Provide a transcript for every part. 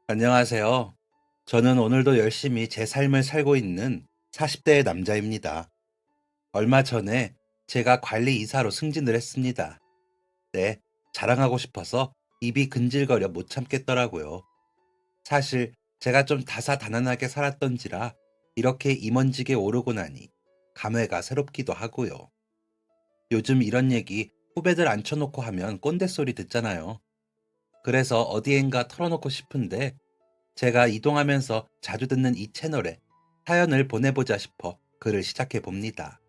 안녕하세요. 저는 오늘도 열심히 제 삶을 살고 있는 40대의 남자입니다. 얼마 전에 제가 관리 이사로 승진을 했습니다. 네, 자랑하고 싶어서 입이 근질거려 못 참겠더라고요. 사실 제가 좀 다사다난하게 살았던지라 이렇게 임원직에 오르고 나니 감회가 새롭기도 하고요. 요즘 이런 얘기 후배들 앉혀놓고 하면 꼰대 소리 듣잖아요. 그래서 어디엔가 털어놓고 싶은데 제가 이동하면서 자주 듣는 이 채널에 사연을 보내보자 싶어 글을 시작해 봅니다.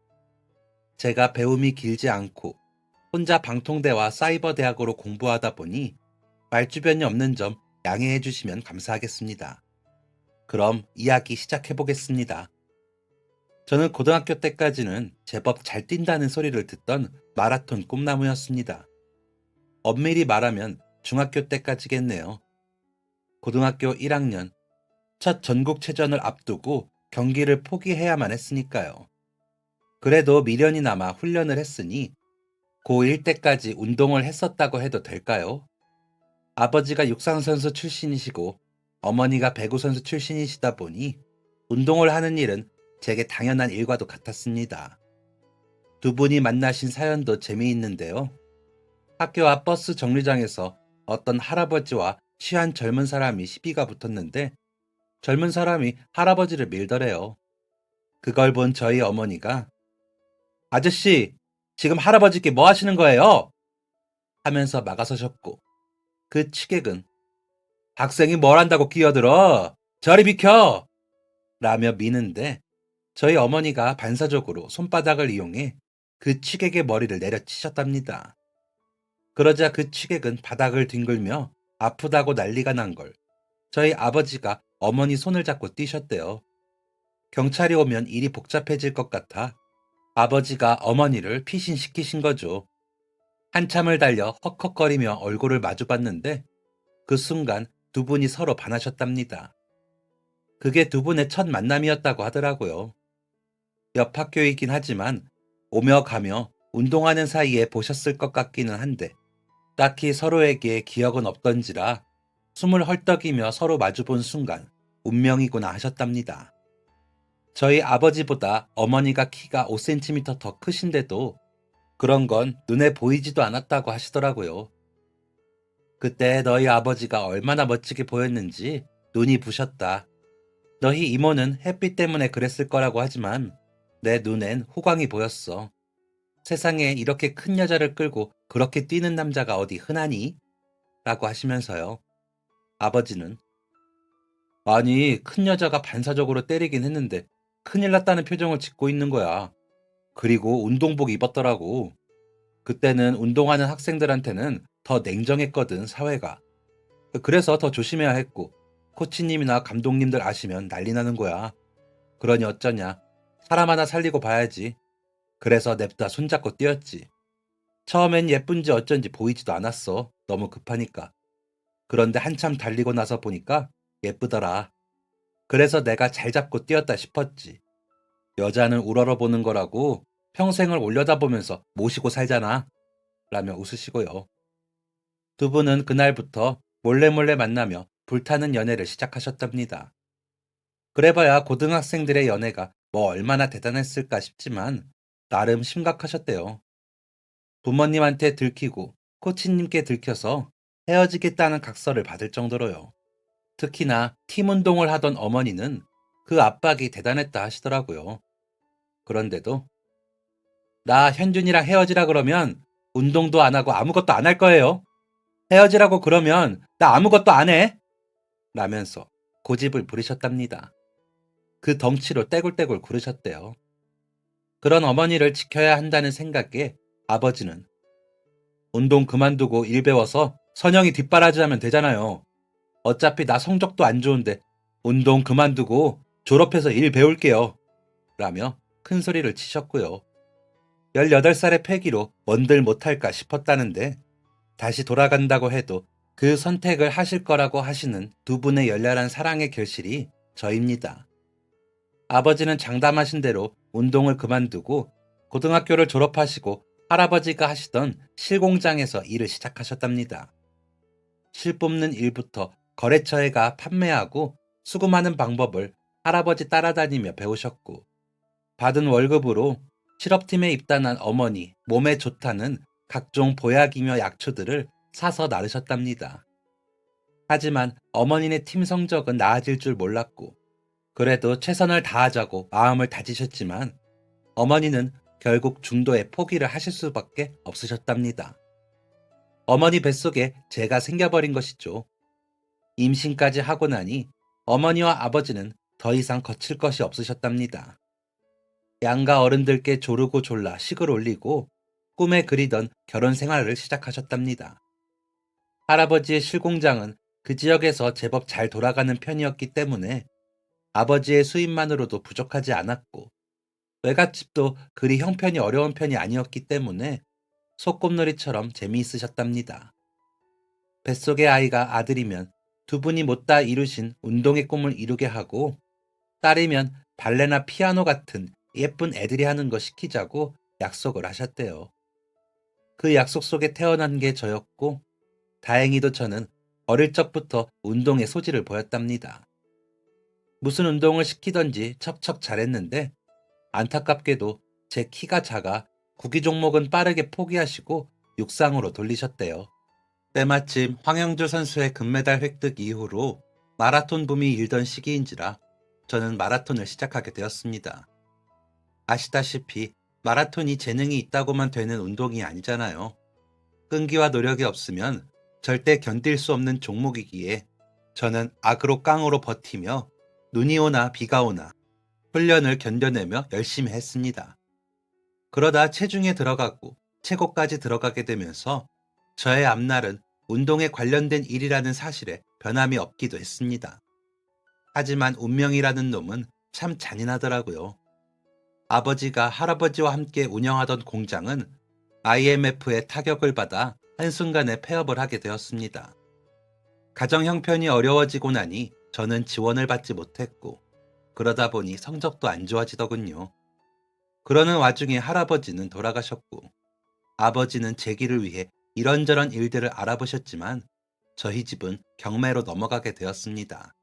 제가 배움이 길지 않고 혼자 방통대와 사이버대학으로 공부하다 보니 말주변이 없는 점 양해해 주시면 감사하겠습니다. 그럼 이야기 시작해 보겠습니다. 저는 고등학교 때까지는 제법 잘 뛴다는 소리를 듣던 마라톤 꿈나무였습니다. 엄밀히 말하면 중학교 때까지겠네요. 고등학교 1학년 첫 전국체전을 앞두고 경기를 포기해야만 했으니까요. 그래도 미련이 남아 훈련을 했으니 고1 때까지 운동을 했었다고 해도 될까요? 아버지가 육상선수 출신이시고 어머니가 배구선수 출신이시다 보니 운동을 하는 일은 제게 당연한 일과도 같았습니다. 두 분이 만나신 사연도 재미있는데요. 학교 앞 버스 정류장에서 어떤 할아버지와 취한 젊은 사람이 시비가 붙었는데 젊은 사람이 할아버지를 밀더래요. 그걸 본 저희 어머니가 아저씨, 지금 할아버지께 뭐 하시는 거예요? 하면서 막아서셨고 그 취객은 학생이 뭘 한다고 끼어들어? 저리 비켜! 라며 미는데 저희 어머니가 반사적으로 손바닥을 이용해 그 취객의 머리를 내려치셨답니다. 그러자 그 취객은 바닥을 뒹굴며 아프다고 난리가 난 걸 저희 아버지가 어머니 손을 잡고 뛰셨대요. 경찰이 오면 일이 복잡해질 것 같아 아버지가 어머니를 피신시키신 거죠. 한참을 달려 헉헉거리며 얼굴을 마주봤는데 그 순간 두 분이 서로 반하셨답니다. 그게 두 분의 첫 만남이었다고 하더라고요. 옆 학교이긴 하지만 오며 가며 운동하는 사이에 보셨을 것 같기는 한데 딱히 서로에게 기억은 없던지라 숨을 헐떡이며 서로 마주본 순간 운명이구나 하셨답니다. 저희 아버지보다 어머니가 키가 5cm 더 크신데도 그런 건 눈에 보이지도 않았다고 하시더라고요. 그때 너희 아버지가 얼마나 멋지게 보였는지 눈이 부셨다. 너희 이모는 햇빛 때문에 그랬을 거라고 하지만 내 눈엔 호광이 보였어. 세상에 이렇게 큰 여자를 끌고 그렇게 뛰는 남자가 어디 흔하니? 라고 하시면서요. 아버지는 아니 큰 여자가 반사적으로 때리긴 했는데 큰일 났다는 표정을 짓고 있는 거야. 그리고 운동복 입었더라고. 그때는 운동하는 학생들한테는 더 냉정했거든, 사회가. 그래서 더 조심해야 했고, 코치님이나 감독님들 아시면 난리 나는 거야. 그러니 어쩌냐. 사람 하나 살리고 봐야지. 그래서 냅다 손잡고 뛰었지. 처음엔 예쁜지 어쩐지 보이지도 않았어. 너무 급하니까. 그런데 한참 달리고 나서 보니까 예쁘더라. 그래서 내가 잘 잡고 뛰었다 싶었지. 여자는 우러러보는 거라고 평생을 올려다보면서 모시고 살잖아. 라며 웃으시고요. 두 분은 그날부터 몰래몰래 만나며 불타는 연애를 시작하셨답니다. 그래봐야 고등학생들의 연애가 뭐 얼마나 대단했을까 싶지만 나름 심각하셨대요. 부모님한테 들키고 코치님께 들켜서 헤어지겠다는 각서를 받을 정도로요. 특히나 팀 운동을 하던 어머니는 그 압박이 대단했다 하시더라고요. 그런데도 나 현준이랑 헤어지라 그러면 운동도 안 하고 아무것도 안 할 거예요. 헤어지라고 그러면 나 아무것도 안 해. 라면서 고집을 부리셨답니다. 그 덩치로 떼굴떼굴 구르셨대요. 그런 어머니를 지켜야 한다는 생각에 아버지는 운동 그만두고 일 배워서 선영이 뒷바라지하면 되잖아요. 어차피 나 성적도 안 좋은데 운동 그만두고 졸업해서 일 배울게요. 라며 큰 소리를 치셨고요. 18살의 패기로 뭔들 못할까 싶었다는데 다시 돌아간다고 해도 그 선택을 하실 거라고 하시는 두 분의 열렬한 사랑의 결실이 저입니다. 아버지는 장담하신 대로 운동을 그만두고 고등학교를 졸업하시고 할아버지가 하시던 실공장에서 일을 시작하셨답니다. 실 뽑는 일부터 거래처에 가 판매하고 수금하는 방법을 할아버지 따라다니며 배우셨고, 받은 월급으로 실업팀에 입단한 어머니 몸에 좋다는 각종 보약이며 약초들을 사서 나르셨답니다. 하지만 어머니네 팀 성적은 나아질 줄 몰랐고, 그래도 최선을 다하자고 마음을 다지셨지만 어머니는 결국 중도에 포기를 하실 수밖에 없으셨답니다. 어머니 뱃속에 제가 생겨버린 것이죠. 임신까지 하고 나니 어머니와 아버지는 더 이상 거칠 것이 없으셨답니다. 양가 어른들께 조르고 졸라 식을 올리고 꿈에 그리던 결혼 생활을 시작하셨답니다. 할아버지의 실공장은 그 지역에서 제법 잘 돌아가는 편이었기 때문에 아버지의 수입만으로도 부족하지 않았고, 외갓집도 그리 형편이 어려운 편이 아니었기 때문에 소꿉놀이처럼 재미있으셨답니다. 뱃속의 아이가 아들이면 두 분이 못다 이루신 운동의 꿈을 이루게 하고, 딸이면 발레나 피아노 같은 예쁜 애들이 하는 거 시키자고 약속을 하셨대요. 그 약속 속에 태어난 게 저였고, 다행히도 저는 어릴 적부터 운동에 소질을 보였답니다. 무슨 운동을 시키던지 척척 잘했는데, 안타깝게도 제 키가 작아 구기 종목은 빠르게 포기하시고 육상으로 돌리셨대요. 때마침 황영주 선수의 금메달 획득 이후로 마라톤 붐이 일던 시기인지라 저는 마라톤을 시작하게 되었습니다. 아시다시피 마라톤이 재능이 있다고만 되는 운동이 아니잖아요. 끈기와 노력이 없으면 절대 견딜 수 없는 종목이기에 저는 악으로 깡으로 버티며 눈이 오나 비가 오나 훈련을 견뎌내며 열심히 했습니다. 그러다 체중에 들어가고 체고까지 들어가게 되면서 저의 앞날은 운동에 관련된 일이라는 사실에 변함이 없기도 했습니다. 하지만 운명이라는 놈은 참 잔인하더라고요. 아버지가 할아버지와 함께 운영하던 공장은 IMF의 타격을 받아 한순간에 폐업을 하게 되었습니다. 가정 형편이 어려워지고 나니 저는 지원을 받지 못했고, 그러다 보니 성적도 안 좋아지더군요. 그러는 와중에 할아버지는 돌아가셨고, 아버지는 제 길을 위해 이런저런 일들을 알아보셨지만 저희 집은 경매로 넘어가게 되었습니다.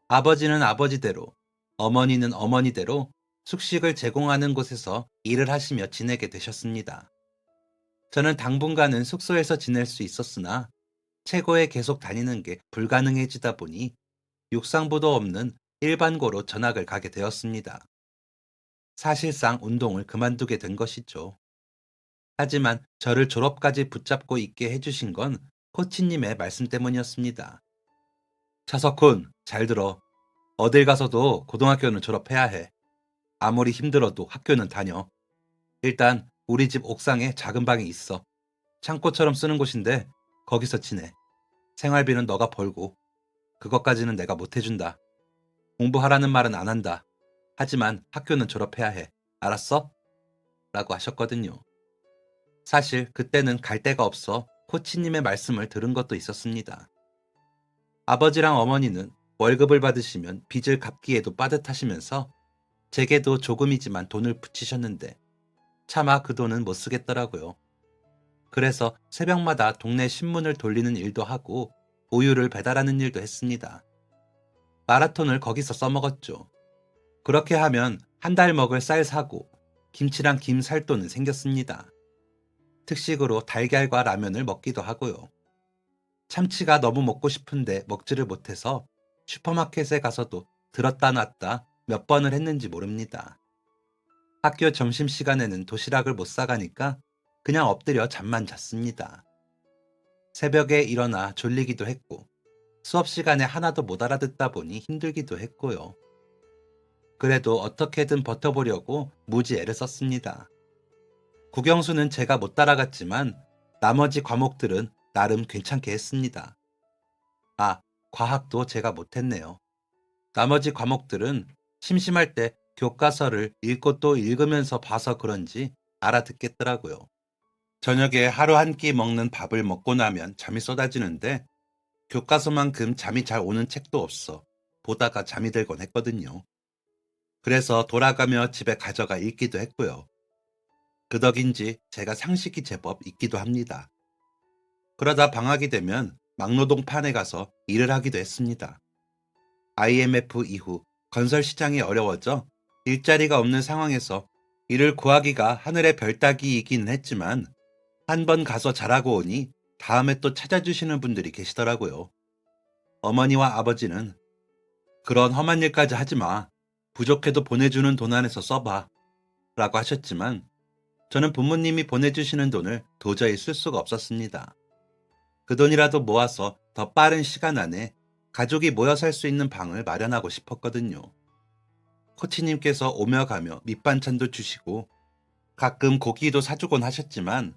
아버지는 아버지대로, 어머니는 어머니대로 숙식을 제공하는 곳에서 일을 하시며 지내게 되셨습니다. 저는 당분간은 숙소에서 지낼 수 있었으나 체고에 계속 다니는 게 불가능해지다 보니 육상부도 없는 일반고로 전학을 가게 되었습니다. 사실상 운동을 그만두게 된 것이죠. 하지만 저를 졸업까지 붙잡고 있게 해주신 건 코치님의 말씀 때문이었습니다. 차석훈, 잘 들어. 어딜 가서도 고등학교는 졸업해야 해. 아무리 힘들어도 학교는 다녀. 일단 우리 집 옥상에 작은 방이 있어. 창고처럼 쓰는 곳인데 거기서 지내. 생활비는 너가 벌고 그것까지는 내가 못 해준다. 공부하라는 말은 안 한다. 하지만 학교는 졸업해야 해. 알았어? 라고 하셨거든요. 사실 그때는 갈 데가 없어 코치님의 말씀을 들은 것도 있었습니다. 아버지랑 어머니는 월급을 받으시면 빚을 갚기에도 빠듯하시면서 제게도 조금이지만 돈을 붙이셨는데 차마 그 돈은 못 쓰겠더라고요. 그래서 새벽마다 동네 신문을 돌리는 일도 하고 우유를 배달하는 일도 했습니다. 마라톤을 거기서 써먹었죠. 그렇게 하면 한 달 먹을 쌀 사고 김치랑 김 살 돈은 생겼습니다. 특식으로 달걀과 라면을 먹기도 하고요. 참치가 너무 먹고 싶은데 먹지를 못해서 슈퍼마켓에 가서도 들었다 놨다 몇 번을 했는지 모릅니다. 학교 점심시간에는 도시락을 못 사가니까 그냥 엎드려 잠만 잤습니다. 새벽에 일어나 졸리기도 했고 수업 시간에 하나도 못 알아듣다 보니 힘들기도 했고요. 그래도 어떻게든 버텨보려고 무지 애를 썼습니다. 국영수는 제가 못 따라갔지만 나머지 과목들은 나름 괜찮게 했습니다. 아, 과학도 제가 못했네요. 나머지 과목들은 심심할 때 교과서를 읽고 또 읽으면서 봐서 그런지 알아듣겠더라고요. 저녁에 하루 한 끼 먹는 밥을 먹고 나면 잠이 쏟아지는데 교과서만큼 잠이 잘 오는 책도 없어 보다가 잠이 들곤 했거든요. 그래서 돌아가며 집에 가져가 읽기도 했고요. 그 덕인지 제가 상식이 제법 있기도 합니다. 그러다 방학이 되면 막노동판에 가서 일을 하기도 했습니다. IMF 이후 건설 시장이 어려워져 일자리가 없는 상황에서 일을 구하기가 하늘의 별 따기이긴 했지만 한 번 가서 잘하고 오니 다음에 또 찾아주시는 분들이 계시더라고요. 어머니와 아버지는 그런 험한 일까지 하지 마. 부족해도 보내주는 돈 안에서 써봐. 라고 하셨지만 저는 부모님이 보내주시는 돈을 도저히 쓸 수가 없었습니다. 그 돈이라도 모아서 더 빠른 시간 안에 가족이 모여 살 수 있는 방을 마련하고 싶었거든요. 코치님께서 오며 가며 밑반찬도 주시고 가끔 고기도 사주곤 하셨지만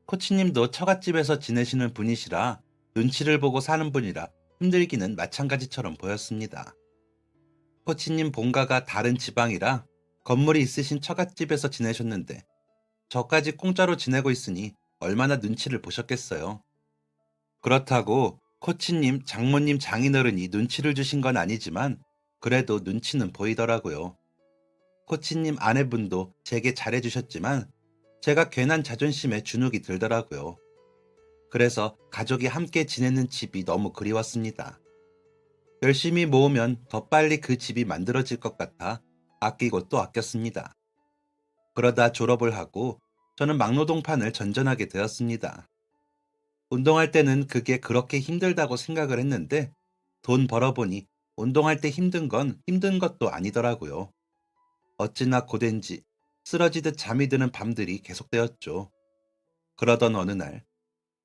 코치님도 처갓집에서 지내시는 분이시라 눈치를 보고 사는 분이라 힘들기는 마찬가지처럼 보였습니다. 코치님 본가가 다른 지방이라 건물이 있으신 처갓집에서 지내셨는데 저까지 공짜로 지내고 있으니 얼마나 눈치를 보셨겠어요. 그렇다고 코치님, 장모님, 장인어른이 눈치를 주신 건 아니지만 그래도 눈치는 보이더라고요. 코치님 아내분도 제게 잘해주셨지만 제가 괜한 자존심에 주눅이 들더라고요. 그래서 가족이 함께 지내는 집이 너무 그리웠습니다. 열심히 모으면 더 빨리 그 집이 만들어질 것 같아 아끼고 또 아꼈습니다. 그러다 졸업을 하고 저는 막노동판을 전전하게 되었습니다. 운동할 때는 그게 그렇게 힘들다고 생각을 했는데 돈 벌어보니 운동할 때 힘든 건 힘든 것도 아니더라고요. 어찌나 고된지 쓰러지듯 잠이 드는 밤들이 계속되었죠. 그러던 어느 날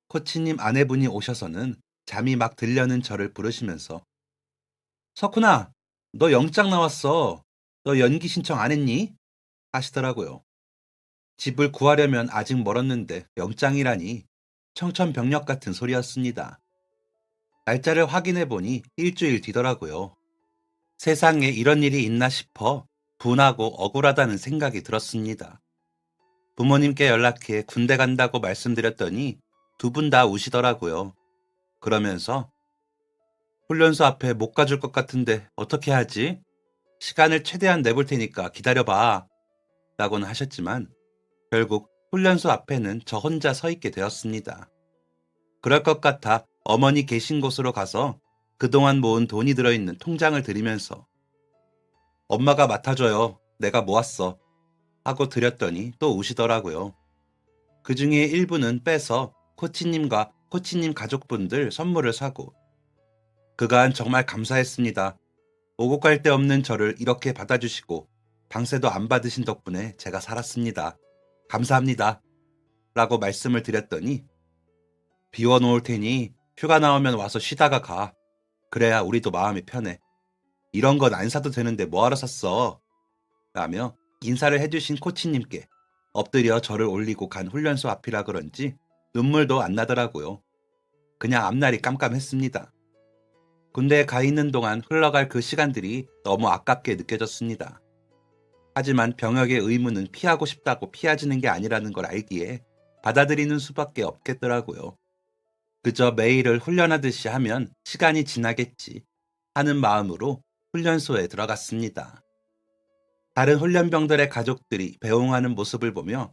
코치님 아내분이 오셔서는 잠이 막 들려는 저를 부르시면서 석훈아, 너 영장 나왔어. 너 연기 신청 안 했니? 하시더라고요. 집을 구하려면 아직 멀었는데 영장이라니 청천벽력 같은 소리였습니다. 날짜를 확인해 보니 일주일 뒤더라고요. 세상에 이런 일이 있나 싶어 분하고 억울하다는 생각이 들었습니다. 부모님께 연락해 군대 간다고 말씀드렸더니 두 분 다 우시더라고요. 그러면서 훈련소 앞에 못 가줄 것 같은데 어떻게 하지? 시간을 최대한 내볼 테니까 기다려봐. 라고는 하셨지만 결국 훈련소 앞에는 저 혼자 서 있게 되었습니다. 그럴 것 같아 어머니 계신 곳으로 가서 그동안 모은 돈이 들어있는 통장을 드리면서 엄마가 맡아줘요. 내가 모았어. 하고 드렸더니 또 우시더라고요. 그 중에 일부는 빼서 코치님과 코치님 가족분들 선물을 사고 그간 정말 감사했습니다. 오고 갈 데 없는 저를 이렇게 받아주시고 방세도 안 받으신 덕분에 제가 살았습니다. 감사합니다. 라고 말씀을 드렸더니 비워놓을 테니 휴가 나오면 와서 쉬다가 가. 그래야 우리도 마음이 편해. 이런 건 안 사도 되는데 뭐하러 샀어? 라며 인사를 해주신 코치님께 엎드려 절을 올리고 간 훈련소 앞이라 그런지 눈물도 안 나더라고요. 그냥 앞날이 깜깜했습니다. 군대에 가 있는 동안 흘러갈 그 시간들이 너무 아깝게 느껴졌습니다. 하지만 병역의 의무는 피하고 싶다고 피하지는 게 아니라는 걸 알기에 받아들이는 수밖에 없겠더라고요. 그저 매일을 훈련하듯이 하면 시간이 지나겠지 하는 마음으로 훈련소에 들어갔습니다. 다른 훈련병들의 가족들이 배웅하는 모습을 보며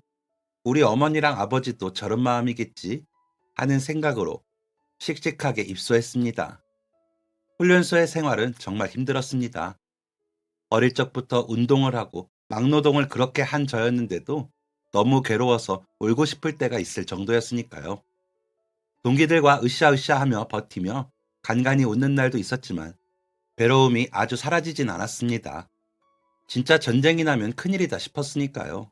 우리 어머니랑 아버지도 저런 마음이겠지 하는 생각으로 씩씩하게 입소했습니다. 훈련소의 생활은 정말 힘들었습니다. 어릴 적부터 운동을 하고 막노동을 그렇게 한 저였는데도 너무 괴로워서 울고 싶을 때가 있을 정도였으니까요. 동기들과 으쌰으쌰하며 버티며 간간히 웃는 날도 있었지만 괴로움이 아주 사라지진 않았습니다. 진짜 전쟁이 나면 큰일이다 싶었으니까요.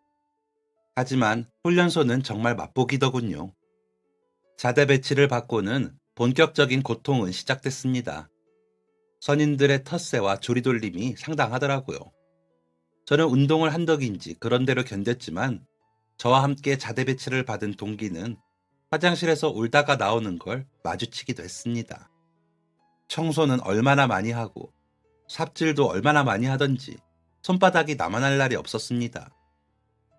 하지만 훈련소는 정말 맛보기더군요. 자대 배치를 받고는 본격적인 고통은 시작됐습니다. 선임들의 텃세와 조리돌림이 상당하더라고요. 저는 운동을 한 덕인지 그런 대로 견뎠지만 저와 함께 자대 배치를 받은 동기는 화장실에서 울다가 나오는 걸 마주치기도 했습니다. 청소는 얼마나 많이 하고 삽질도 얼마나 많이 하던지 손바닥이 남아날 날이 없었습니다.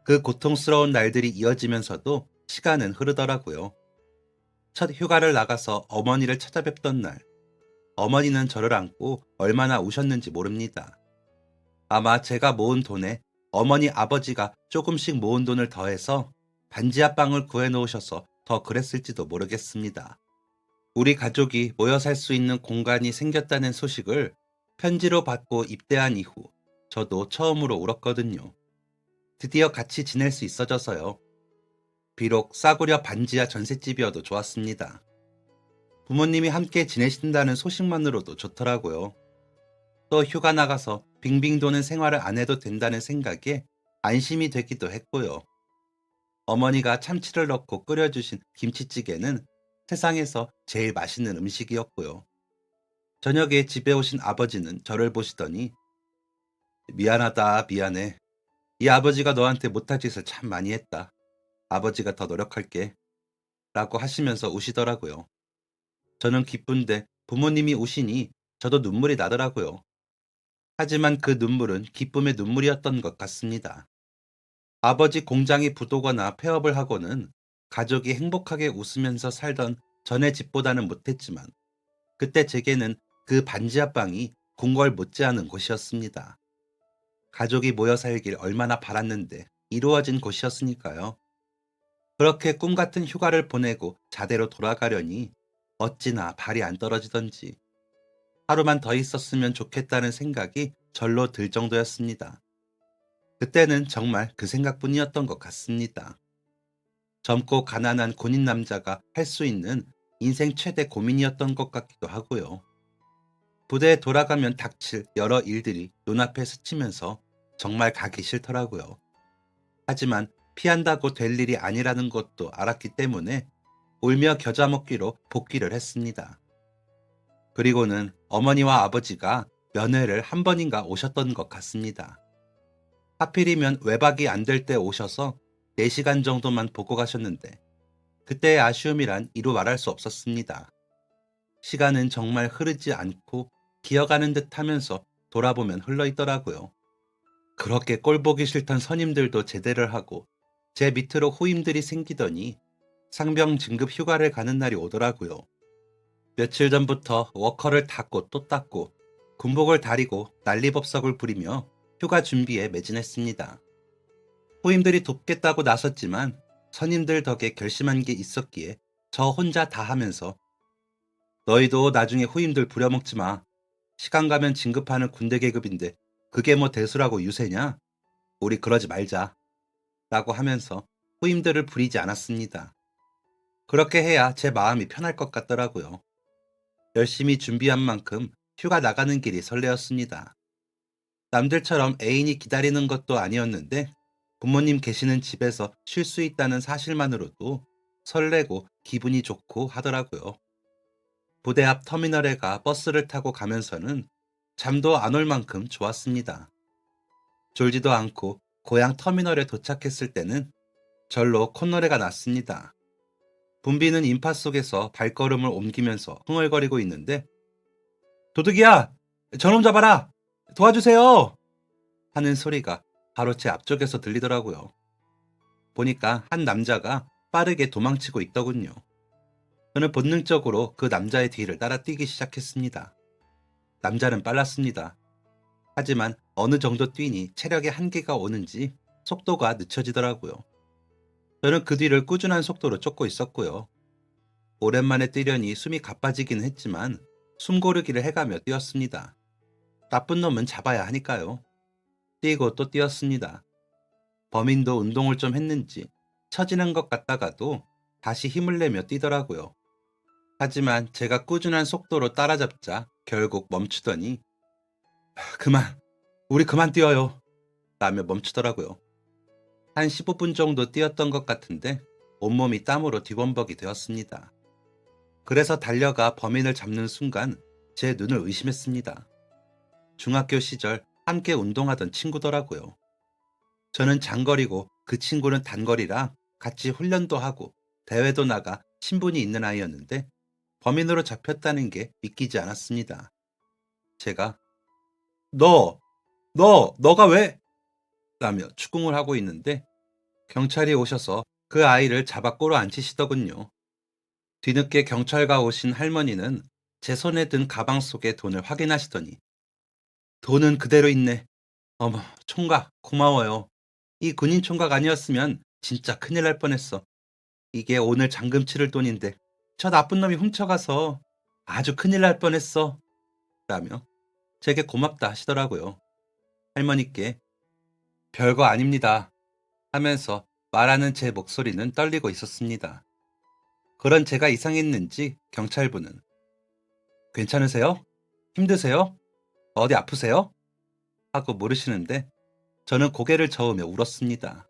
그 고통스러운 날들이 이어지면서도 시간은 흐르더라고요. 첫 휴가를 나가서 어머니를 찾아뵙던 날, 어머니는 저를 안고 얼마나 우셨는지 모릅니다. 아마 제가 모은 돈에 어머니 아버지가 조금씩 모은 돈을 더해서 반지하방을 구해놓으셔서 더 그랬을지도 모르겠습니다. 우리 가족이 모여 살 수 있는 공간이 생겼다는 소식을 편지로 받고 입대한 이후 저도 처음으로 울었거든요. 드디어 같이 지낼 수 있어져서요. 비록 싸구려 반지하 전셋집이어도 좋았습니다. 부모님이 함께 지내신다는 소식만으로도 좋더라고요. 또 휴가 나가서 빙빙 도는 생활을 안 해도 된다는 생각에 안심이 되기도 했고요. 어머니가 참치를 넣고 끓여주신 김치찌개는 세상에서 제일 맛있는 음식이었고요. 저녁에 집에 오신 아버지는 저를 보시더니 미안하다, 미안해. 이 아버지가 너한테 못할 짓을 참 많이 했다. 아버지가 더 노력할게. 라고 하시면서 우시더라고요. 저는 기쁜데 부모님이 우시니 저도 눈물이 나더라고요. 하지만 그 눈물은 기쁨의 눈물이었던 것 같습니다. 아버지 공장이 부도거나 폐업을 하고는 가족이 행복하게 웃으면서 살던 전의 집보다는 못했지만 그때 제게는 그 반지하방이 궁궐 못지않은 곳이었습니다. 가족이 모여 살길 얼마나 바랐는데 이루어진 곳이었으니까요. 그렇게 꿈같은 휴가를 보내고 자대로 돌아가려니 어찌나 발이 안 떨어지던지 하루만 더 있었으면 좋겠다는 생각이 절로 들 정도였습니다. 그때는 정말 그 생각뿐이었던 것 같습니다. 젊고 가난한 군인 남자가 할 수 있는 인생 최대 고민이었던 것 같기도 하고요. 부대에 돌아가면 닥칠 여러 일들이 눈앞에 스치면서 정말 가기 싫더라고요. 하지만 피한다고 될 일이 아니라는 것도 알았기 때문에 울며 겨자 먹기로 복귀를 했습니다. 그리고는 어머니와 아버지가 면회를 한 번인가 오셨던 것 같습니다. 하필이면 외박이 안 될 때 오셔서 4시간 정도만 보고 가셨는데 그때의 아쉬움이란 이루 말할 수 없었습니다. 시간은 정말 흐르지 않고 기어가는 듯 하면서 돌아보면 흘러있더라고요. 그렇게 꼴보기 싫던 선임들도 제대를 하고 제 밑으로 후임들이 생기더니 상병 진급 휴가를 가는 날이 오더라고요. 며칠 전부터 워커를 닦고 또 닦고 군복을 다리고 난리법석을 부리며 휴가 준비에 매진했습니다. 후임들이 돕겠다고 나섰지만 선임들 덕에 결심한 게 있었기에 저 혼자 다 하면서 너희도 나중에 후임들 부려먹지 마. 시간 가면 진급하는 군대 계급인데 그게 뭐 대수라고 유세냐? 우리 그러지 말자. 라고 하면서 후임들을 부리지 않았습니다. 그렇게 해야 제 마음이 편할 것 같더라고요. 열심히 준비한 만큼 휴가 나가는 길이 설레었습니다. 남들처럼 애인이 기다리는 것도 아니었는데 부모님 계시는 집에서 쉴 수 있다는 사실만으로도 설레고 기분이 좋고 하더라고요. 부대 앞 터미널에 가 버스를 타고 가면서는 잠도 안 올 만큼 좋았습니다. 졸지도 않고 고향 터미널에 도착했을 때는 절로 콧노래가 났습니다. 붐비는 인파 속에서 발걸음을 옮기면서 흥얼거리고 있는데 도둑이야! 저놈 잡아라! 도와주세요! 하는 소리가 바로 제 앞쪽에서 들리더라고요. 보니까 한 남자가 빠르게 도망치고 있더군요. 저는 본능적으로 그 남자의 뒤를 따라 뛰기 시작했습니다. 남자는 빨랐습니다. 하지만 어느 정도 뛰니 체력에 한계가 오는지 속도가 늦춰지더라고요. 저는 그 뒤를 꾸준한 속도로 쫓고 있었고요. 오랜만에 뛰려니 숨이 가빠지긴 했지만 숨고르기를 해가며 뛰었습니다. 나쁜 놈은 잡아야 하니까요. 뛰고 또 뛰었습니다. 범인도 운동을 좀 했는지 처지는 것 같다가도 다시 힘을 내며 뛰더라고요. 하지만 제가 꾸준한 속도로 따라잡자 결국 멈추더니 그만, 우리 그만 뛰어요. 라며 멈추더라고요. 한 15분 정도 뛰었던 것 같은데 온몸이 땀으로 뒤범벅이 되었습니다. 그래서 달려가 범인을 잡는 순간 제 눈을 의심했습니다. 중학교 시절 함께 운동하던 친구더라고요. 저는 장거리고 그 친구는 단거리라 같이 훈련도 하고 대회도 나가 친분이 있는 아이였는데 범인으로 잡혔다는 게 믿기지 않았습니다. 제가 너가 왜? 라며 추궁을 하고 있는데 경찰이 오셔서 그 아이를 잡아 꼬로 앉히시더군요. 뒤늦게 경찰과 오신 할머니는 제 손에 든 가방 속의 돈을 확인하시더니 돈은 그대로 있네. 어머, 총각 고마워요. 이 군인 총각 아니었으면 진짜 큰일 날 뻔했어. 이게 오늘 잠금 치를 돈인데 저 나쁜 놈이 훔쳐가서 아주 큰일 날 뻔했어. 라며 제게 고맙다 하시더라고요. 할머니께 별거 아닙니다 하면서 말하는 제 목소리는 떨리고 있었습니다. 그런 제가 이상했는지 경찰분은 괜찮으세요? 힘드세요? 어디 아프세요? 하고 물으시는데 저는 고개를 저으며 울었습니다.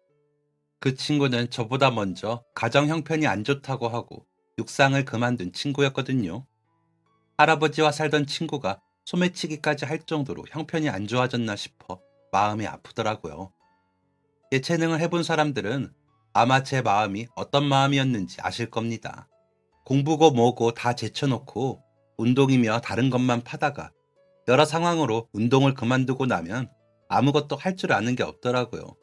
그 친구는 저보다 먼저 가정 형편이 안 좋다고 하고 육상을 그만둔 친구였거든요. 할아버지와 살던 친구가 소매치기까지 할 정도로 형편이 안 좋아졌나 싶어 마음이 아프더라고요. 예체능을 해본 사람들은 아마 제 마음이 어떤 마음이었는지 아실 겁니다. 공부고 뭐고 다 제쳐놓고 운동이며 다른 것만 파다가 여러 상황으로 운동을 그만두고 나면 아무것도 할 줄 아는 게 없더라고요.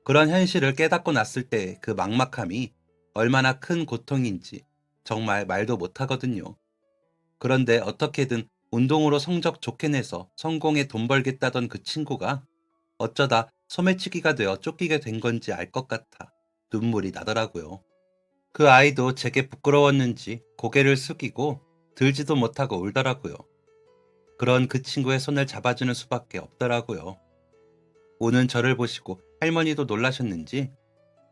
그런 현실을 깨닫고 났을 때 그 막막함이 얼마나 큰 고통인지 정말 말도 못하거든요. 그런데 어떻게든 운동으로 성적 좋게 내서 성공에 돈 벌겠다던 그 친구가 어쩌다 소매치기가 되어 쫓기게 된 건지 알 것 같아 눈물이 나더라고요. 그 아이도 제게 부끄러웠는지 고개를 숙이고 들지도 못하고 울더라고요. 그런 그 친구의 손을 잡아주는 수밖에 없더라고요. 우는 저를 보시고 할머니도 놀라셨는지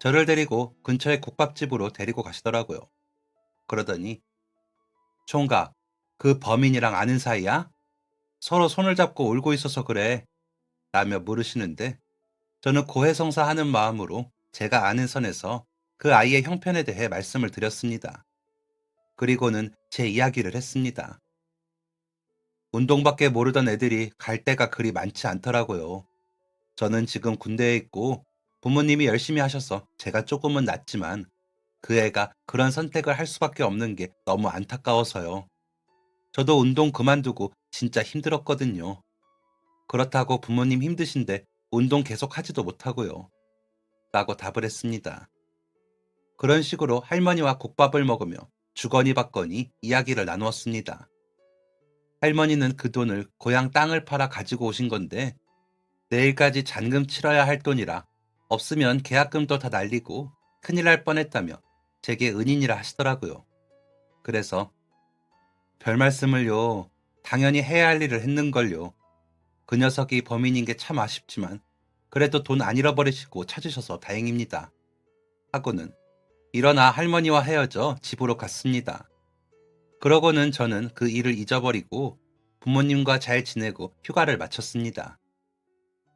저를 데리고 근처의 국밥집으로 데리고 가시더라고요. 그러더니 총각, 그 범인이랑 아는 사이야? 서로 손을 잡고 울고 있어서 그래. 라며 물으시는데 저는 고해성사하는 마음으로 제가 아는 선에서 그 아이의 형편에 대해 말씀을 드렸습니다. 그리고는 제 이야기를 했습니다. 운동밖에 모르던 애들이 갈 데가 그리 많지 않더라고요. 저는 지금 군대에 있고 부모님이 열심히 하셔서 제가 조금은 낫지만 그 애가 그런 선택을 할 수밖에 없는 게 너무 안타까워서요. 저도 운동 그만두고 진짜 힘들었거든요. 그렇다고 부모님 힘드신데 운동 계속 하지도 못하고요. 라고 답을 했습니다. 그런 식으로 할머니와 국밥을 먹으며 주거니 받거니 이야기를 나누었습니다. 할머니는 그 돈을 고향 땅을 팔아 가지고 오신 건데 내일까지 잔금 치러야 할 돈이라 없으면 계약금도 다 날리고 큰일 날 뻔했다며 제게 은인이라 하시더라고요. 그래서 별 말씀을요. 당연히 해야 할 일을 했는걸요. 그 녀석이 범인인 게 참 아쉽지만 그래도 돈 안 잃어버리시고 찾으셔서 다행입니다. 하고는 일어나 할머니와 헤어져 집으로 갔습니다. 그러고는 저는 그 일을 잊어버리고 부모님과 잘 지내고 휴가를 마쳤습니다.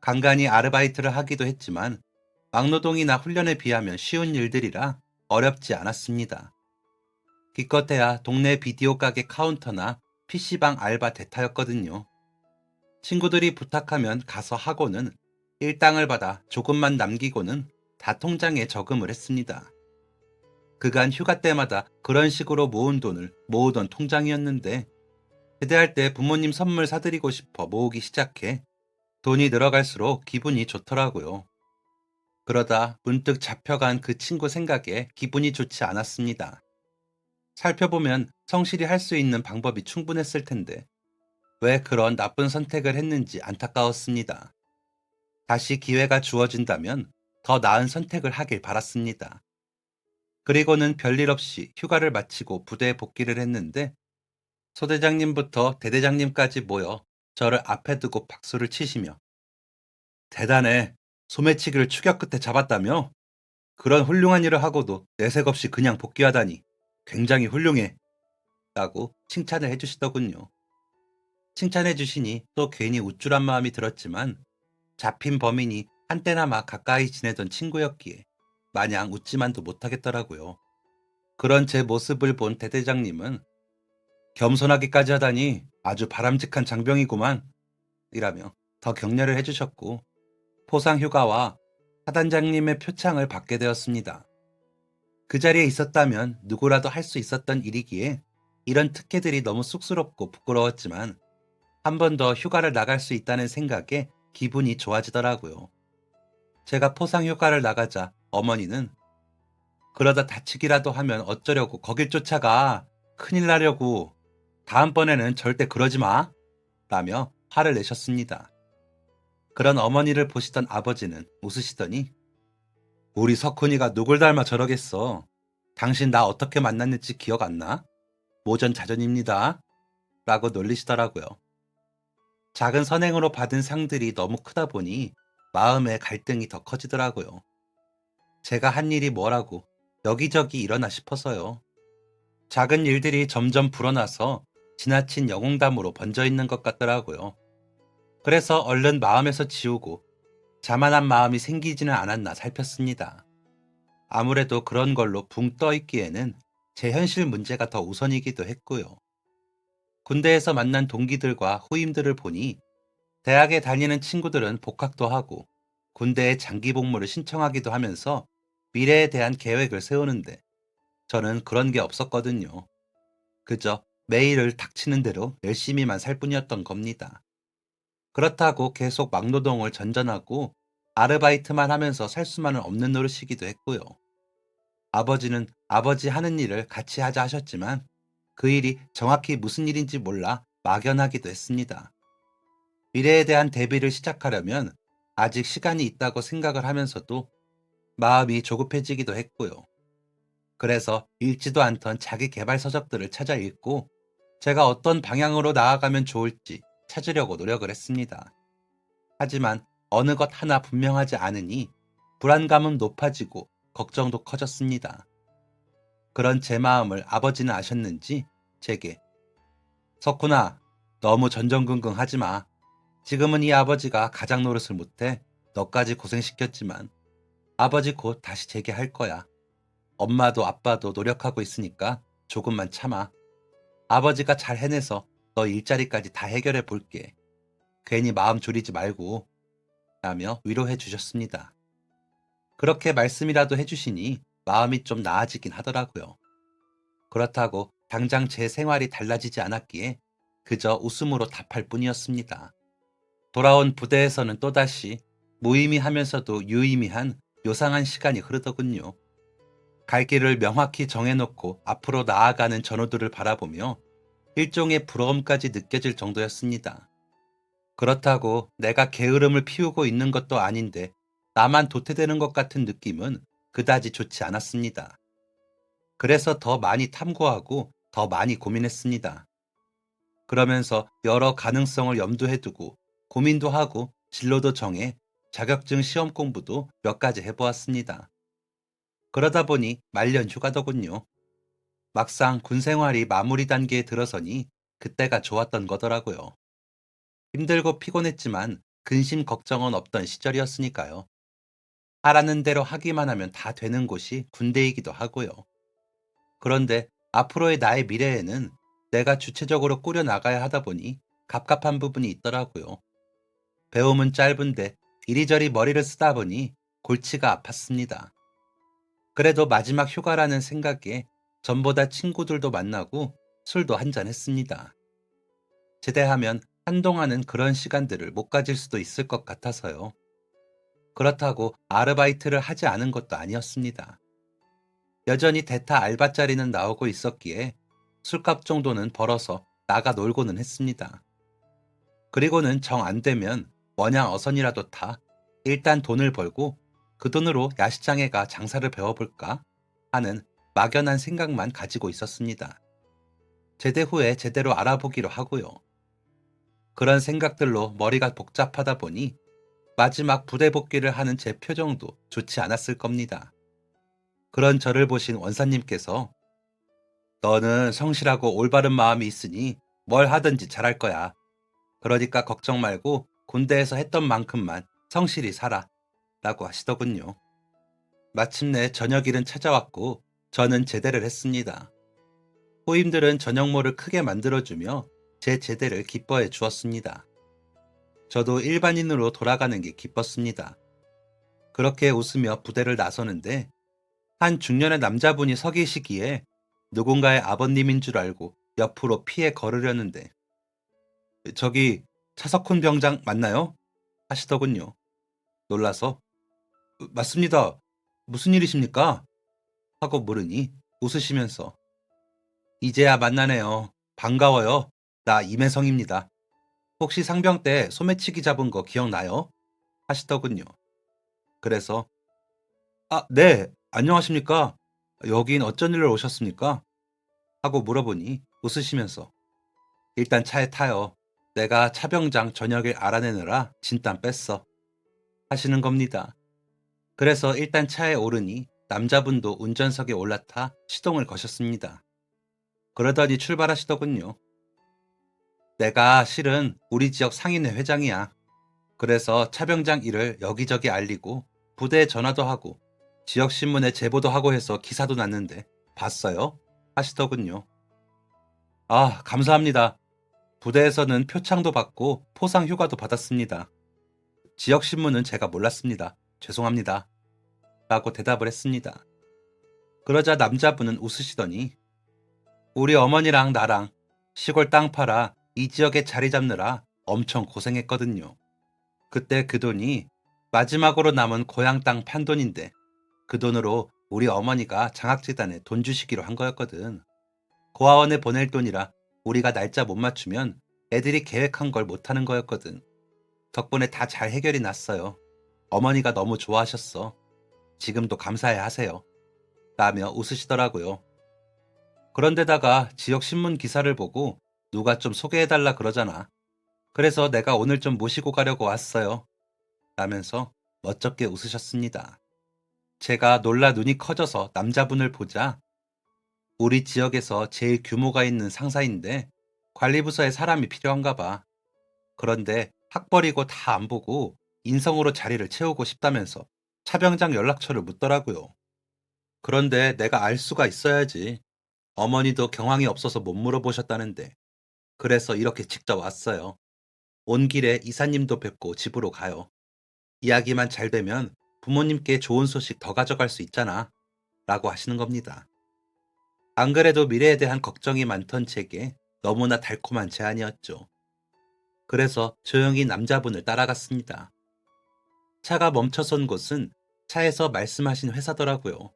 간간히 아르바이트를 하기도 했지만 막노동이나 훈련에 비하면 쉬운 일들이라 어렵지 않았습니다. 기껏해야 동네 비디오 가게 카운터나 PC방 알바 대타였거든요. 친구들이 부탁하면 가서 하고는 일당을 받아 조금만 남기고는 다 통장에 저금을 했습니다. 그간 휴가 때마다 그런 식으로 모은 돈을 모으던 통장이었는데 제대할 때 부모님 선물 사드리고 싶어 모으기 시작해 돈이 늘어갈수록 기분이 좋더라고요. 그러다 문득 잡혀간 그 친구 생각에 기분이 좋지 않았습니다. 살펴보면 성실히 할 수 있는 방법이 충분했을 텐데 왜 그런 나쁜 선택을 했는지 안타까웠습니다. 다시 기회가 주어진다면 더 나은 선택을 하길 바랐습니다. 그리고는 별일 없이 휴가를 마치고 부대에 복귀를 했는데 소대장님부터 대대장님까지 모여 저를 앞에 두고 박수를 치시며 대단해. 소매치기를 추격 끝에 잡았다며? 그런 훌륭한 일을 하고도 내색 없이 그냥 복귀하다니 굉장히 훌륭해. 라고 칭찬을 해주시더군요. 칭찬해 주시니 또 괜히 우쭐한 마음이 들었지만 잡힌 범인이 한때나마 가까이 지내던 친구였기에 마냥 웃지만도 못하겠더라고요. 그런 제 모습을 본 대대장님은 겸손하기까지 하다니 아주 바람직한 장병이구만 이라며 더 격려를 해주셨고 포상 휴가와 사단장님의 표창을 받게 되었습니다. 그 자리에 있었다면 누구라도 할 수 있었던 일이기에 이런 특혜들이 너무 쑥스럽고 부끄러웠지만 한 번 더 휴가를 나갈 수 있다는 생각에 기분이 좋아지더라고요. 제가 포상 휴가를 나가자 어머니는 그러다 다치기라도 하면 어쩌려고 거길 쫓아가. 큰일 나려고. 다음번에는 절대 그러지 마. 라며 화를 내셨습니다. 그런 어머니를 보시던 아버지는 웃으시더니 우리 석훈이가 누굴 닮아 저러겠어. 당신 나 어떻게 만났는지 기억 안 나? 모전 자전입니다. 라고 놀리시더라고요. 작은 선행으로 받은 상들이 너무 크다 보니 마음의 갈등이 더 커지더라고요. 제가 한 일이 뭐라고 여기저기 일어나 싶어서요. 작은 일들이 점점 불어나서 지나친 영웅담으로 번져 있는 것 같더라고요. 그래서 얼른 마음에서 지우고 자만한 마음이 생기지는 않았나 살폈습니다. 아무래도 그런 걸로 붕 떠 있기에는 제 현실 문제가 더 우선이기도 했고요. 군대에서 만난 동기들과 후임들을 보니 대학에 다니는 친구들은 복학도 하고 군대에 장기 복무를 신청하기도 하면서 미래에 대한 계획을 세우는데 저는 그런 게 없었거든요. 그저 매일을 닥치는 대로 열심히만 살 뿐이었던 겁니다. 그렇다고 계속 막노동을 전전하고 아르바이트만 하면서 살 수만은 없는 노릇이기도 했고요. 아버지는 아버지 하는 일을 같이 하자 하셨지만 그 일이 정확히 무슨 일인지 몰라 막연하기도 했습니다. 미래에 대한 대비를 시작하려면 아직 시간이 있다고 생각을 하면서도 마음이 조급해지기도 했고요. 그래서 읽지도 않던 자기 개발 서적들을 찾아 읽고 제가 어떤 방향으로 나아가면 좋을지 찾으려고 노력을 했습니다. 하지만 어느 것 하나 분명하지 않으니 불안감은 높아지고 걱정도 커졌습니다. 그런 제 마음을 아버지는 아셨는지 제게 석훈아, 너무 전전긍긍 하지 마. 지금은 이 아버지가 가장 노릇을 못해 너까지 고생시켰지만 아버지 곧 다시 재개할 거야. 엄마도 아빠도 노력하고 있으니까 조금만 참아. 아버지가 잘 해내서 너 일자리까지 다 해결해 볼게. 괜히 마음 졸이지 말고 라며 위로해 주셨습니다. 그렇게 말씀이라도 해주시니 마음이 좀 나아지긴 하더라고요. 그렇다고 당장 제 생활이 달라지지 않았기에 그저 웃음으로 답할 뿐이었습니다. 돌아온 부대에서는 또다시 무의미하면서도 유의미한 요상한 시간이 흐르더군요. 갈 길을 명확히 정해놓고 앞으로 나아가는 전우들을 바라보며 일종의 부러움까지 느껴질 정도였습니다. 그렇다고 내가 게으름을 피우고 있는 것도 아닌데 나만 도태되는 것 같은 느낌은 그다지 좋지 않았습니다. 그래서 더 많이 탐구하고 더 많이 고민했습니다. 그러면서 여러 가능성을 염두에 두고 고민도 하고 진로도 정해 자격증 시험 공부도 몇 가지 해보았습니다. 그러다 보니 말년 휴가더군요. 막상 군 생활이 마무리 단계에 들어서니 그때가 좋았던 거더라고요. 힘들고 피곤했지만 근심 걱정은 없던 시절이었으니까요. 하라는 대로 하기만 하면 다 되는 곳이 군대이기도 하고요. 그런데 앞으로의 나의 미래에는 내가 주체적으로 꾸려 나가야 하다 보니 갑갑한 부분이 있더라고요. 배움은 짧은데 이리저리 머리를 쓰다 보니 골치가 아팠습니다. 그래도 마지막 휴가라는 생각에 전보다 친구들도 만나고 술도 한잔 했습니다. 제대하면 한동안은 그런 시간들을 못 가질 수도 있을 것 같아서요. 그렇다고 아르바이트를 하지 않은 것도 아니었습니다. 여전히 대타 알바 자리는 나오고 있었기에 술값 정도는 벌어서 나가 놀고는 했습니다. 그리고는 정 안 되면 뭐냐 어선이라도 타 일단 돈을 벌고 그 돈으로 야시장에 가 장사를 배워볼까 하는 막연한 생각만 가지고 있었습니다. 제대 후에 제대로 알아보기로 하고요. 그런 생각들로 머리가 복잡하다 보니 마지막 부대 복귀를 하는 제 표정도 좋지 않았을 겁니다. 그런 저를 보신 원사님께서 너는 성실하고 올바른 마음이 있으니 뭘 하든지 잘할 거야. 그러니까 걱정 말고 군대에서 했던 만큼만 성실히 살아. 라고 하시더군요. 마침내 저녁일은 찾아왔고 저는 제대를 했습니다. 후임들은 저녁모를 크게 만들어주며 제 제대를 기뻐해 주었습니다. 저도 일반인으로 돌아가는 게 기뻤습니다. 그렇게 웃으며 부대를 나서는데 한 중년의 남자분이 서 계시기에 누군가의 아버님인 줄 알고 옆으로 피해 걸으려는데 저기 차석훈 병장 맞나요? 하시더군요. 놀라서 맞습니다. 무슨 일이십니까? 하고 물으니 웃으시면서 이제야 만나네요. 반가워요. 나 임혜성입니다. 혹시 상병 때 소매치기 잡은 거 기억나요? 하시더군요. 그래서 네, 안녕하십니까? 여긴 어쩐 일로 오셨습니까? 하고 물어보니 웃으시면서 일단 차에 타요. 내가 차병장 전역을 알아내느라 진땀 뺐어. 하시는 겁니다. 그래서 일단 차에 오르니 남자분도 운전석에 올라타 시동을 거셨습니다. 그러더니 출발하시더군요. 내가 실은 우리 지역 상인회 회장이야. 그래서 차병장 일을 여기저기 알리고 부대에 전화도 하고 지역 신문에 제보도 하고 해서 기사도 났는데 봤어요? 하시더군요. 아, 감사합니다. 부대에서는 표창도 받고 포상 휴가도 받았습니다. 지역 신문은 제가 몰랐습니다. 죄송합니다. 라고 대답을 했습니다. 그러자 남자분은 웃으시더니 우리 어머니랑 나랑 시골 땅 팔아 이 지역에 자리 잡느라 엄청 고생했거든요. 그때 그 돈이 마지막으로 남은 고향 땅 판 돈인데 그 돈으로 우리 어머니가 장학재단에 돈 주시기로 한 거였거든. 고아원에 보낼 돈이라 우리가 날짜 못 맞추면 애들이 계획한 걸 못하는 거였거든. 덕분에 다 잘 해결이 났어요. 어머니가 너무 좋아하셨어. 지금도 감사해 하세요. 라며 웃으시더라고요. 그런데다가 지역 신문 기사를 보고 누가 좀 소개해달라 그러잖아. 그래서 내가 오늘 좀 모시고 가려고 왔어요. 라면서 멋쩍게 웃으셨습니다. 제가 놀라 눈이 커져서 남자분을 보자 우리 지역에서 제일 규모가 있는 상사인데 관리부서에 사람이 필요한가 봐. 그런데 학벌이고 다 안 보고 인성으로 자리를 채우고 싶다면서 차병장 연락처를 묻더라고요. 그런데 내가 알 수가 있어야지. 어머니도 경황이 없어서 못 물어보셨다는데. 그래서 이렇게 직접 왔어요. 온 길에 이사님도 뵙고 집으로 가요. 이야기만 잘 되면 부모님께 좋은 소식 더 가져갈 수 있잖아. 라고 하시는 겁니다. 안 그래도 미래에 대한 걱정이 많던 제게 너무나 달콤한 제안이었죠. 그래서 조용히 남자분을 따라갔습니다. 차가 멈춰선 곳은 차에서 말씀하신 회사더라고요.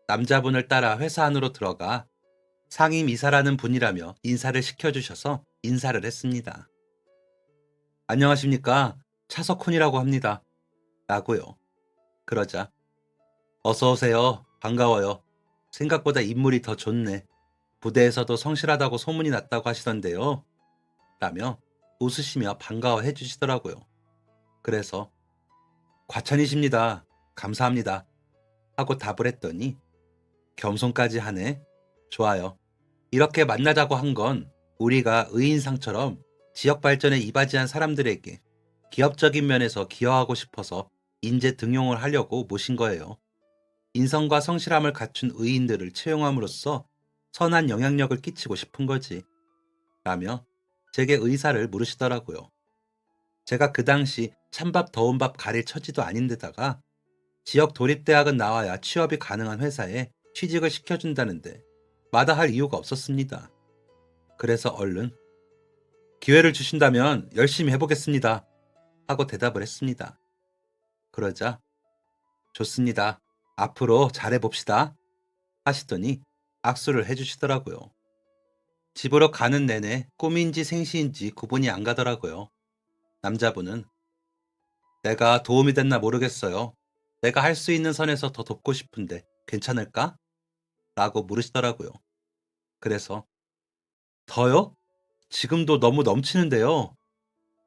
남자분을 따라 회사 안으로 들어가 상임 이사라는 분이라며 인사를 시켜주셔서 인사를 했습니다. 안녕하십니까? 차석훈이라고 합니다. 라고요. 그러자 어서 오세요. 반가워요. 생각보다 인물이 더 좋네. 부대에서도 성실하다고 소문이 났다고 하시던데요. 라며 웃으시며 반가워해 주시더라고요. 그래서 과찬이십니다. 감사합니다. 하고 답을 했더니 겸손까지 하네. 좋아요. 이렇게 만나자고 한 건 우리가 의인상처럼 지역 발전에 이바지한 사람들에게 기업적인 면에서 기여하고 싶어서 인재 등용을 하려고 모신 거예요. 인성과 성실함을 갖춘 의인들을 채용함으로써 선한 영향력을 끼치고 싶은 거지. 라며 제게 의사를 물으시더라고요. 제가 그 당시 찬밥 더운 밥 가릴 처지도 아닌데다가 지역 도립대학은 나와야 취업이 가능한 회사에 취직을 시켜준다는데 마다할 이유가 없었습니다. 그래서 얼른 기회를 주신다면 열심히 해보겠습니다. 하고 대답을 했습니다. 그러자 좋습니다. 앞으로 잘해봅시다. 하시더니 악수를 해주시더라고요. 집으로 가는 내내 꿈인지 생시인지 구분이 안 가더라고요. 남자분은 내가 도움이 됐나 모르겠어요. 내가 할 수 있는 선에서 더 돕고 싶은데 괜찮을까? 라고 물으시더라고요. 그래서 더요? 지금도 너무 넘치는데요.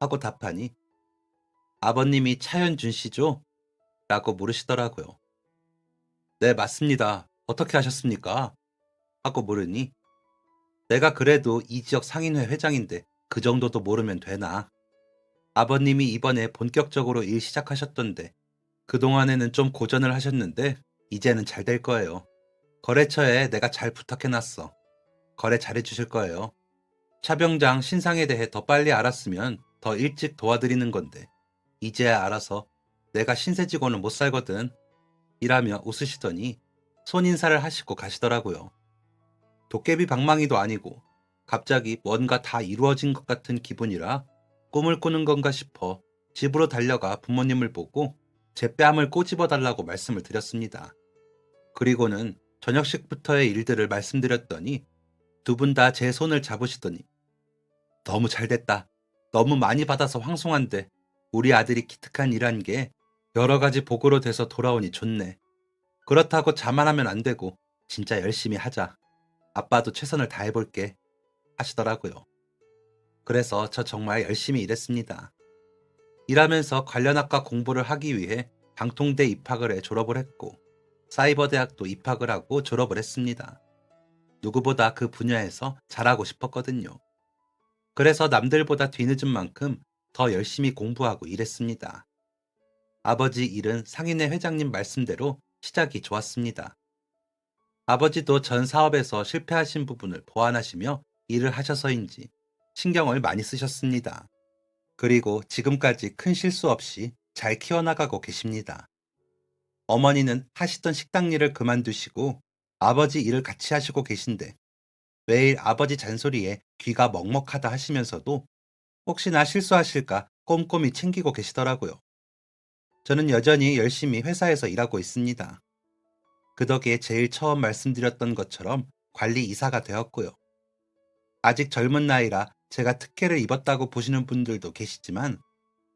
하고 답하니 아버님이 차현준 씨죠? 라고 물으시더라고요. 네, 맞습니다. 어떻게 하셨습니까? 하고 물으니 내가 그래도 이 지역 상인회 회장인데 그 정도도 모르면 되나? 아버님이 이번에 본격적으로 일 시작하셨던데 그동안에는 좀 고전을 하셨는데 이제는 잘 될 거예요. 거래처에 내가 잘 부탁해놨어. 거래 잘해주실 거예요. 차병장 신상에 대해 더 빨리 알았으면 더 일찍 도와드리는 건데 이제야 알아서 내가 신세 지고는 못 살거든. 이라며 웃으시더니 손인사를 하시고 가시더라고요. 도깨비 방망이도 아니고 갑자기 뭔가 다 이루어진 것 같은 기분이라 꿈을 꾸는 건가 싶어 집으로 달려가 부모님을 보고 제 뺨을 꼬집어 달라고 말씀을 드렸습니다. 그리고는 저녁식부터의 일들을 말씀드렸더니 두 분 다 제 손을 잡으시더니 너무 잘됐다. 너무 많이 받아서 황송한데 우리 아들이 기특한 일한 게 여러 가지 복으로 돼서 돌아오니 좋네. 그렇다고 자만하면 안 되고 진짜 열심히 하자. 아빠도 최선을 다해볼게. 하시더라고요. 그래서 저 정말 열심히 일했습니다. 일하면서 관련 학과 공부를 하기 위해 방통대 입학을 해 졸업을 했고, 사이버대학도 입학을 하고 졸업을 했습니다. 누구보다 그 분야에서 잘하고 싶었거든요. 그래서 남들보다 뒤늦은 만큼 더 열심히 공부하고 일했습니다. 아버지 일은 상인회 회장님 말씀대로 시작이 좋았습니다. 아버지도 전 사업에서 실패하신 부분을 보완하시며 일을 하셔서인지 신경을 많이 쓰셨습니다. 그리고 지금까지 큰 실수 없이 잘 키워나가고 계십니다. 어머니는 하시던 식당 일을 그만두시고 아버지 일을 같이 하시고 계신데 매일 아버지 잔소리에 귀가 먹먹하다 하시면서도 혹시나 실수하실까 꼼꼼히 챙기고 계시더라고요. 저는 여전히 열심히 회사에서 일하고 있습니다. 그 덕에 제일 처음 말씀드렸던 것처럼 관리 이사가 되었고요. 아직 젊은 나이라 제가 특혜를 입었다고 보시는 분들도 계시지만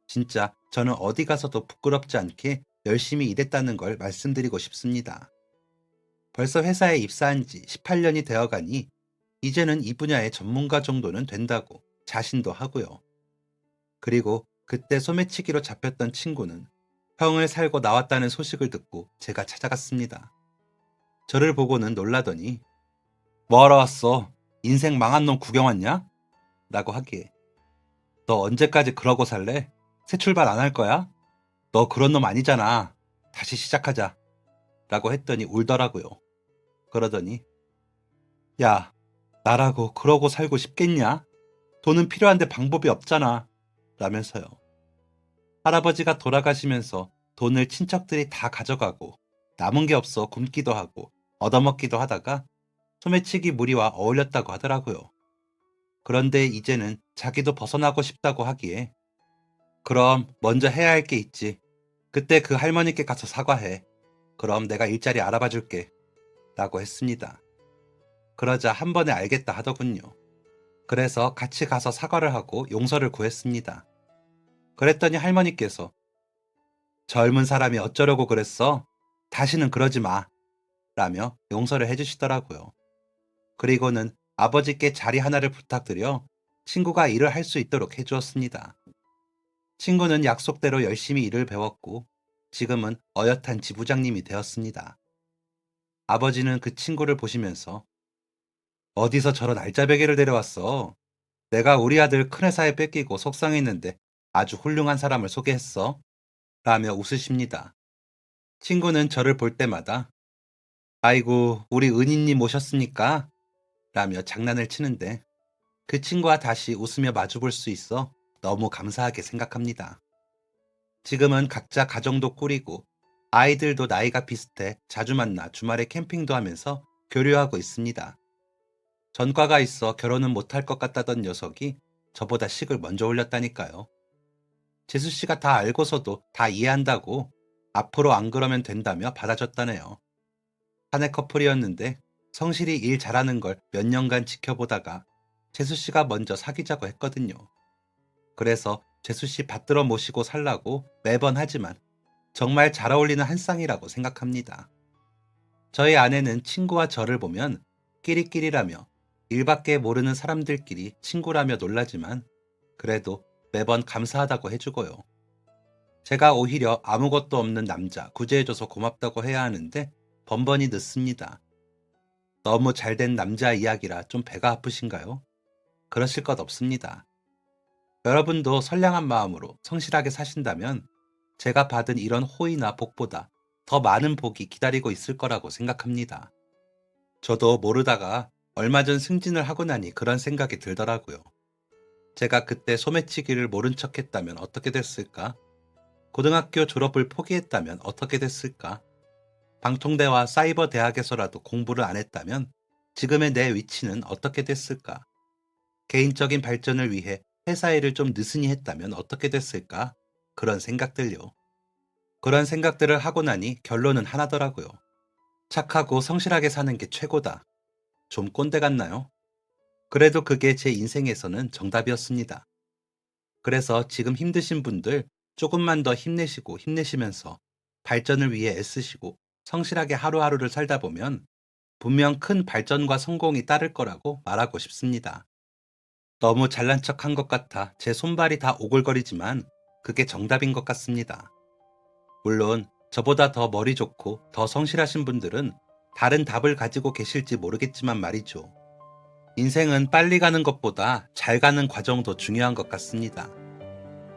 진짜 저는 어디 가서도 부끄럽지 않게 열심히 일했다는 걸 말씀드리고 싶습니다. 벌써 회사에 입사한 지 18년이 되어 가니 이제는 이 분야의 전문가 정도는 된다고 자신도 하고요. 그리고 그때 소매치기로 잡혔던 친구는 형을 살고 나왔다는 소식을 듣고 제가 찾아갔습니다. 저를 보고는 놀라더니 뭐하러 왔어? 인생 망한 놈 구경 왔냐? 라고 하기에 너 언제까지 그러고 살래? 새 출발 안 할 거야? 너 그런 놈 아니잖아. 다시 시작하자. 라고 했더니 울더라고요. 그러더니 야, 나라고 그러고 살고 싶겠냐? 돈은 필요한데 방법이 없잖아. 라면서요. 할아버지가 돌아가시면서 돈을 친척들이 다 가져가고 남은 게 없어 굶기도 하고 얻어먹기도 하다가 소매치기 무리와 어울렸다고 하더라고요. 그런데 이제는 자기도 벗어나고 싶다고 하기에 그럼 먼저 해야 할 게 있지. 그때 그 할머니께 가서 사과해. 그럼 내가 일자리 알아봐 줄게. 라고 했습니다. 그러자 한 번에 알겠다 하더군요. 그래서 같이 가서 사과를 하고 용서를 구했습니다. 그랬더니 할머니께서 젊은 사람이 어쩌려고 그랬어? 다시는 그러지 마. 라며 용서를 해주시더라고요. 그리고는 아버지께 자리 하나를 부탁드려 친구가 일을 할 수 있도록 해주었습니다. 친구는 약속대로 열심히 일을 배웠고 지금은 어엿한 지부장님이 되었습니다. 아버지는 그 친구를 보시면서 어디서 저런 알짜배기를 데려왔어? 내가 우리 아들 큰 회사에 뺏기고 속상했는데 아주 훌륭한 사람을 소개했어. 라며 웃으십니다. 친구는 저를 볼 때마다 아이고 우리 은희님 오셨습니까? 라며 장난을 치는데 그 친구와 다시 웃으며 마주볼 수 있어 너무 감사하게 생각합니다. 지금은 각자 가정도 꾸리고 아이들도 나이가 비슷해 자주 만나 주말에 캠핑도 하면서 교류하고 있습니다. 전과가 있어 결혼은 못할 것 같다던 녀석이 저보다 식을 먼저 올렸다니까요. 재수 씨가 다 알고서도 다 이해한다고 앞으로 안 그러면 된다며 받아줬다네요. 사내 커플이었는데 성실히 일 잘하는 걸 몇 년간 지켜보다가 재수 씨가 먼저 사귀자고 했거든요. 그래서 재수 씨 받들어 모시고 살라고 매번 하지만 정말 잘 어울리는 한 쌍이라고 생각합니다. 저희 아내는 친구와 저를 보면 끼리끼리라며 일밖에 모르는 사람들끼리 친구라며 놀라지만 그래도 매번 감사하다고 해주고요. 제가 오히려 아무것도 없는 남자 구제해줘서 고맙다고 해야 하는데 번번이 늦습니다. 너무 잘된 남자 이야기라 좀 배가 아프신가요? 그러실 것 없습니다. 여러분도 선량한 마음으로 성실하게 사신다면 제가 받은 이런 호의나 복보다 더 많은 복이 기다리고 있을 거라고 생각합니다. 저도 모르다가 얼마 전 승진을 하고 나니 그런 생각이 들더라고요. 제가 그때 소매치기를 모른 척 했다면 어떻게 됐을까? 고등학교 졸업을 포기했다면 어떻게 됐을까? 방통대와 사이버 대학에서라도 공부를 안 했다면 지금의 내 위치는 어떻게 됐을까? 개인적인 발전을 위해 회사 일을 좀 느슨히 했다면 어떻게 됐을까? 그런 생각들요. 그런 생각들을 하고 나니 결론은 하나더라고요. 착하고 성실하게 사는 게 최고다. 좀 꼰대 같나요? 그래도 그게 제 인생에서는 정답이었습니다. 그래서 지금 힘드신 분들 조금만 더 힘내시고 힘내시면서 발전을 위해 애쓰시고 성실하게 하루하루를 살다 보면 분명 큰 발전과 성공이 따를 거라고 말하고 싶습니다. 너무 잘난 척한 것 같아 제 손발이 다 오글거리지만 그게 정답인 것 같습니다. 물론 저보다 더 머리 좋고 더 성실하신 분들은 다른 답을 가지고 계실지 모르겠지만 말이죠. 인생은 빨리 가는 것보다 잘 가는 과정도 중요한 것 같습니다.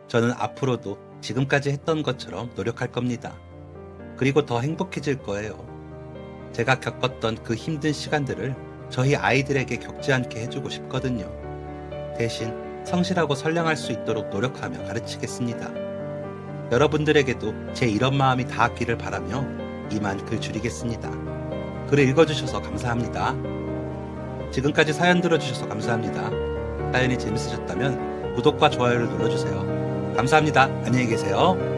저는 앞으로도 지금까지 했던 것처럼 노력할 겁니다. 그리고 더 행복해질 거예요. 제가 겪었던 그 힘든 시간들을 저희 아이들에게 겪지 않게 해주고 싶거든요. 대신 성실하고 선량할 수 있도록 노력하며 가르치겠습니다. 여러분들에게도 제 이런 마음이 닿았기를 바라며 이만 글 줄이겠습니다. 글을 읽어주셔서 감사합니다. 지금까지 사연 들어주셔서 감사합니다. 사연이 재밌으셨다면 구독과 좋아요를 눌러주세요. 감사합니다. 안녕히 계세요.